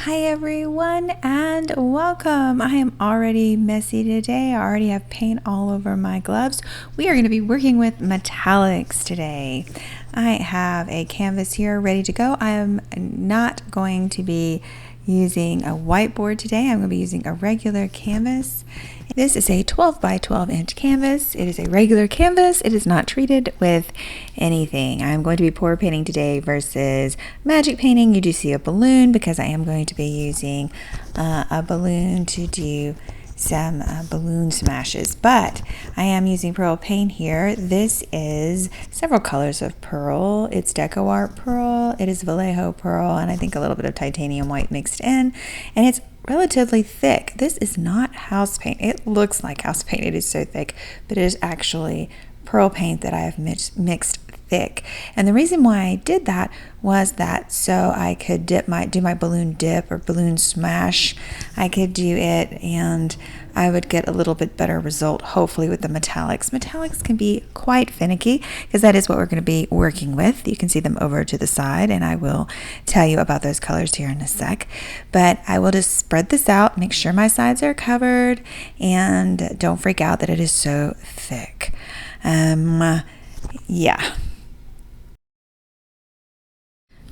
Hi everyone and welcome. I am already messy today. I already have paint all over my gloves. We are going to be working with metallics today. I have a canvas here ready to go. I am not going to be using a whiteboard today. I'm going to be using a regular canvas. This is a 12 by 12 inch canvas. It is a regular canvas. It is not treated with anything. I'm going to be pour painting today versus magic painting. You do see a balloon because I am going to be using a balloon to do some balloon smashes, but I am using pearl paint here. This is several colors of pearl. It's Deco Art pearl, it is Vallejo pearl, and I think a little bit of titanium white mixed in, and it's relatively thick. This is not house paint. It looks like house paint. It is so thick, but it is actually pearl paint that I have mixed thick. And the reason why I did that was that so I could do my balloon dip or balloon smash. I could do it and I would get a little bit better result, hopefully, with the metallics. Metallics can be quite finicky because that is what we're going to be working with. You can see them over to the side, and I will tell you about those colors here in a sec. But I will just spread this out, make sure my sides are covered, and don't freak out that it is so thick. Yeah.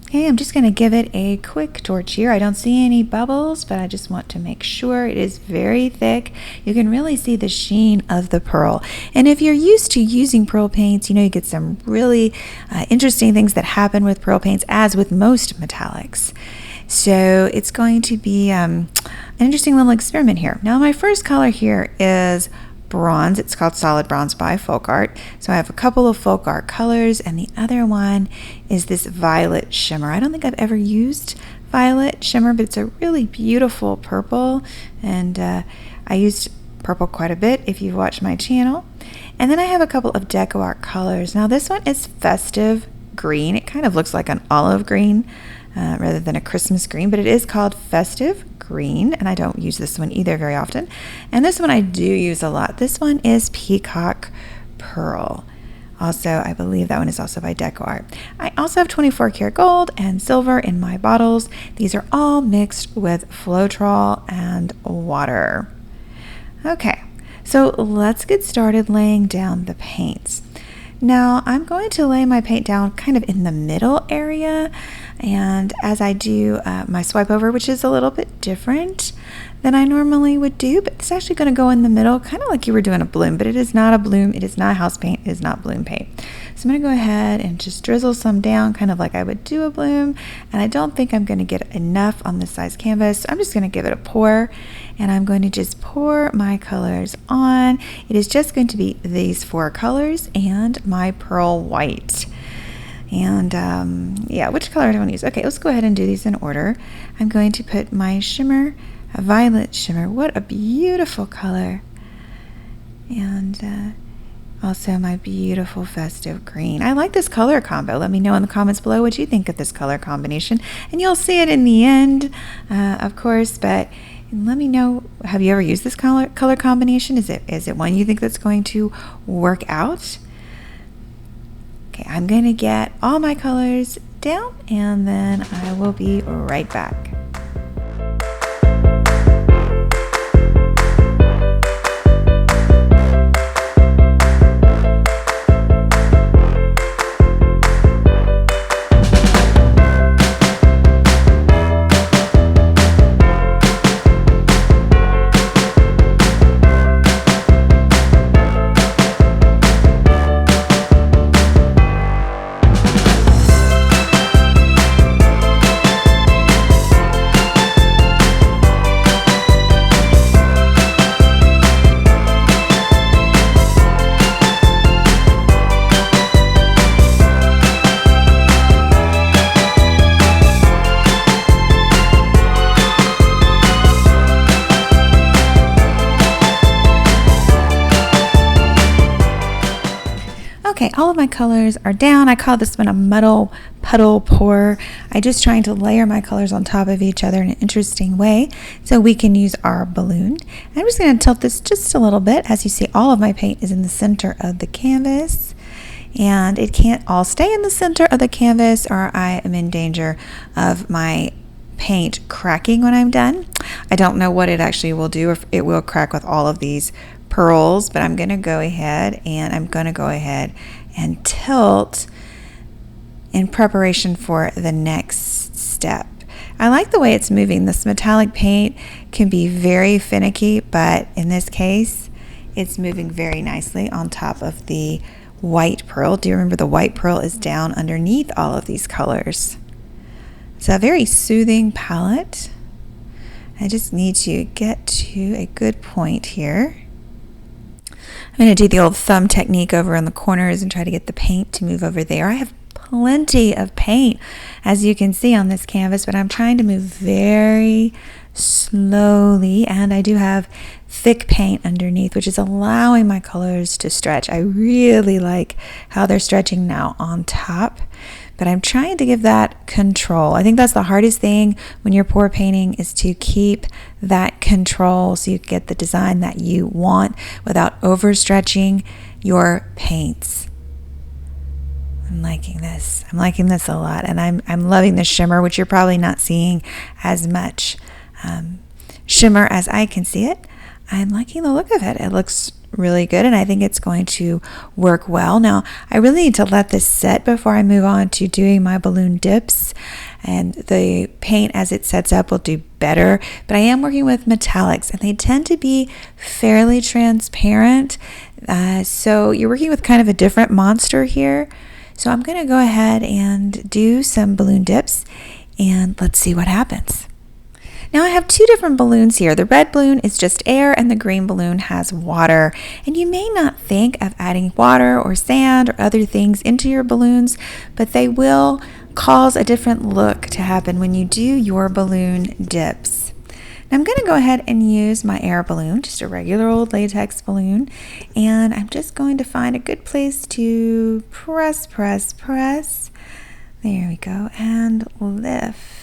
Okay, I'm just going to give it a quick torch here. I don't see any bubbles, but I just want to make sure it is very thick. You can really see the sheen of the pearl. And if you're used to using pearl paints, you know you get some really interesting things that happen with pearl paints, as with most metallics. So it's going to be an interesting little experiment here. Now my first color here is bronze. It's called Solid Bronze by Folk Art. So I have a couple of Folk Art colors, and the other one is this violet shimmer. I don't think I've ever used violet shimmer, but it's a really beautiful purple, and I used purple quite a bit if you've watched my channel. And then I have a couple of Deco Art colors. Now this one is Festive Green. It kind of looks like an olive green rather than a Christmas green, but it is called Festive Green, and I don't use this one either very often. And this one I do use a lot. This one is Peacock Pearl. Also, I believe that one is also by Deco Art. I also have 24 karat gold and silver in my bottles. These are all mixed with Floetrol and water. Okay, so let's get started laying down the paints. Now I'm going to lay my paint down kind of in the middle area, and as I do my swipe over, which is a little bit different than I normally would do, but it's actually going to go in the middle, kind of like you were doing a bloom, but it is not a bloom, it is not house paint, it is not bloom paint. So I'm going to go ahead and just drizzle some down, kind of like I would do a bloom, and I don't think I'm going to get enough on this size canvas. I'm just going to give it a pour, and I'm going to just pour my colors on. It is just going to be these four colors and my pearl white. And yeah, which color do I want to use? Okay, let's go ahead and do these in order. I'm going to put my shimmer, a violet shimmer. What a beautiful color. And also my beautiful Festive Green. I like this color combo. Let me know in the comments below what you think of this color combination. And you'll see it in the end, of course, but let me know, have you ever used this color combination? Is it one you think that's going to work out? Okay, I'm going to get all my colors down, and then I will be right back. Okay, all of my colors are down. I call this one a Muddle Puddle pour. I'm just trying to layer my colors on top of each other in an interesting way so we can use our balloon. I'm just going to tilt this just a little bit. As you see, all of my paint is in the center of the canvas, and it can't all stay in the center of the canvas or I am in danger of my paint cracking when I'm done. I don't know what it actually will do, if it will crack with all of these pearls, but I'm going to go ahead and tilt in preparation for the next step. I like the way it's moving. This metallic paint can be very finicky, but in this case, it's moving very nicely on top of the white pearl. Do you remember the white pearl is down underneath all of these colors? It's a very soothing palette. I just need to get to a good point here. I'm going to do the old thumb technique over in the corners and try to get the paint to move over there. I have plenty of paint, as you can see on this canvas, but I'm trying to move very slowly, and I do have thick paint underneath, which is allowing my colors to stretch. I really like how they're stretching now on top, but I'm trying to give that control. I think that's the hardest thing when you're pour painting, is to keep that control so you get the design that you want without overstretching your paints. I'm liking this. I'm liking this a lot, and I'm loving the shimmer, which you're probably not seeing as much shimmer as I can see it. I'm liking the look of it. It looks really good, and I think it's going to work well. Now, I really need to let this set before I move on to doing my balloon dips, and the paint as it sets up will do better, but I am working with metallics, and they tend to be fairly transparent, so you're working with kind of a different monster here. So I'm going to go ahead and do some balloon dips, and let's see what happens. Now I have two different balloons here. The red balloon is just air, and the green balloon has water. And you may not think of adding water or sand or other things into your balloons, but they will cause a different look to happen when you do your balloon dips. Now I'm going to go ahead and use my air balloon, just a regular old latex balloon, and I'm just going to find a good place to press. There we go, and lift.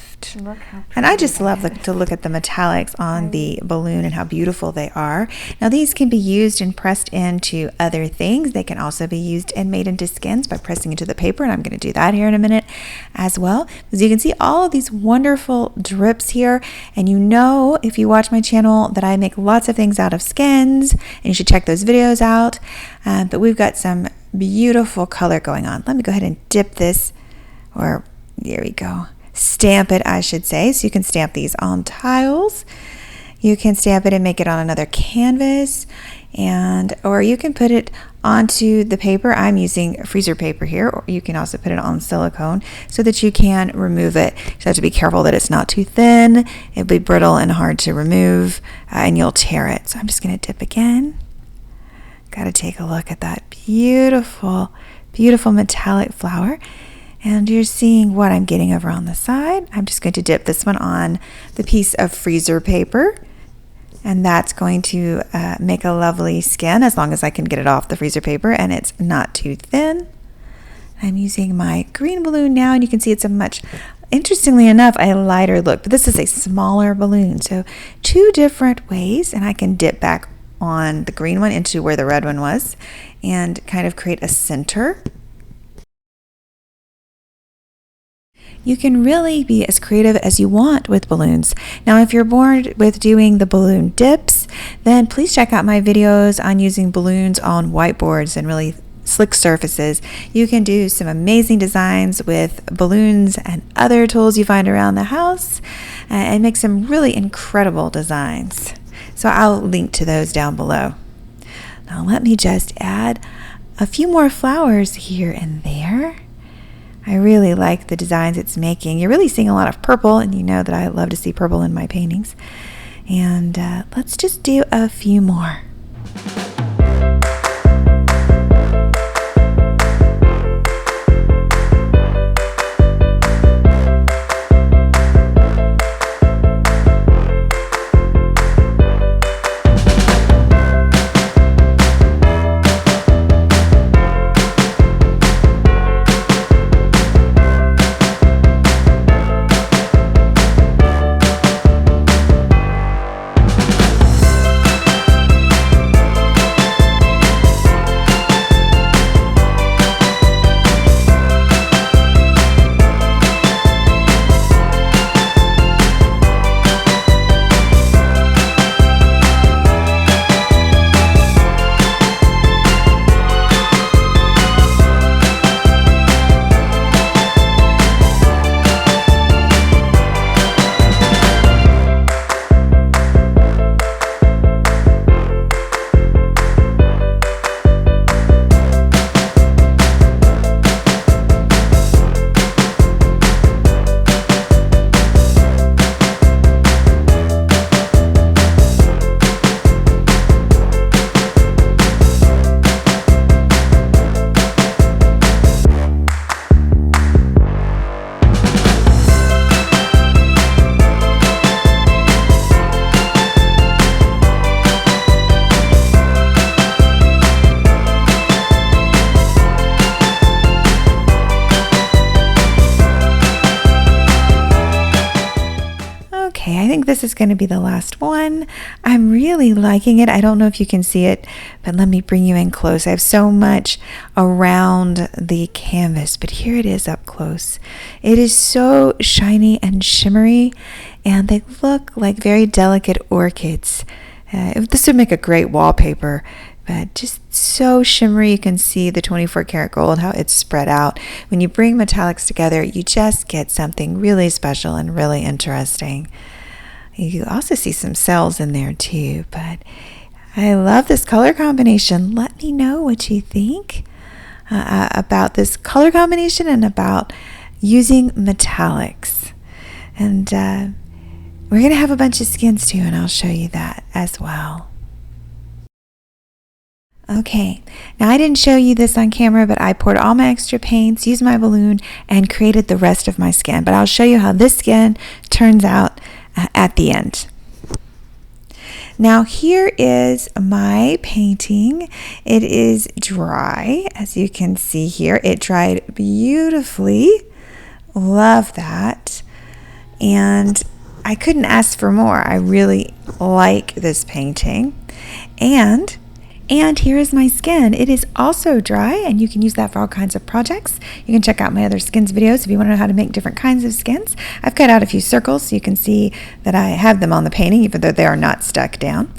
And I just love to look at the metallics on the balloon and how beautiful they are. Now these can be used and pressed into other things. They can also be used and made into skins by pressing into the paper, and I'm going to do that here in a minute as well. As you can see, all of these wonderful drips here, and you know, if you watch my channel, that I make lots of things out of skins, and you should check those videos out. But we've got some beautiful color going on. Let me go ahead and dip this, or there we go. Stamp it, I should say. So you can stamp these on tiles. You can stamp it and make it on another canvas, or you can put it onto the paper. I'm using freezer paper here, or you can also put it on silicone so that you can remove it. You have to be careful that it's not too thin. It'll be brittle and hard to remove, and you'll tear it. So I'm just going to dip again. Got to take a look at that beautiful, beautiful metallic flower. And you're seeing what I'm getting over on the side. I'm just going to dip this one on the piece of freezer paper, and that's going to make a lovely skin, as long as I can get it off the freezer paper and it's not too thin. I'm using my green balloon now, and you can see it's a much, interestingly enough, a lighter look, but this is a smaller balloon. So two different ways, and I can dip back on the green one into where the red one was and kind of create a center. You can really be as creative as you want with balloons. Now, if you're bored with doing the balloon dips, then please check out my videos on using balloons on whiteboards and really slick surfaces. You can do some amazing designs with balloons and other tools you find around the house, and make some really incredible designs. So I'll link to those down below. Now let me just add a few more flowers here and there. I really like the designs it's making. You're really seeing a lot of purple, and you know that I love to see purple in my paintings. And let's just do a few more. I think this is going to be the last one. I'm really liking it. I don't know if you can see it, but let me bring you in close. I have so much around the canvas, but here it is up close. It is so shiny and shimmery, and they look like very delicate orchids. This would make a great wallpaper, but just so shimmery. You can see the 24 karat gold, how it's spread out. When you bring metallics together, you just get something really special and really interesting. You also see some cells in there too, but I love this color combination. Let me know what you think about this color combination and about using metallics. And we're going to have a bunch of skins too, and I'll show you that as well. Okay, now I didn't show you this on camera, but I poured all my extra paints, used my balloon, and created the rest of my skin. But I'll show you how this skin turns out at the end. Now here is my painting. It is dry, as you can see here. It dried beautifully. Love that. And I couldn't ask for more. I really like this painting. And here is my skin. It is also dry, and you can use that for all kinds of projects. You can check out my other skins videos if you want to know how to make different kinds of skins. I've cut out a few circles so you can see that I have them on the painting, even though they are not stuck down.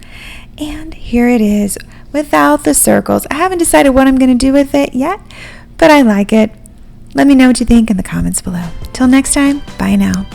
And here it is without the circles. I haven't decided what I'm going to do with it yet, but I like it. Let me know what you think in the comments below. Till next time, bye now.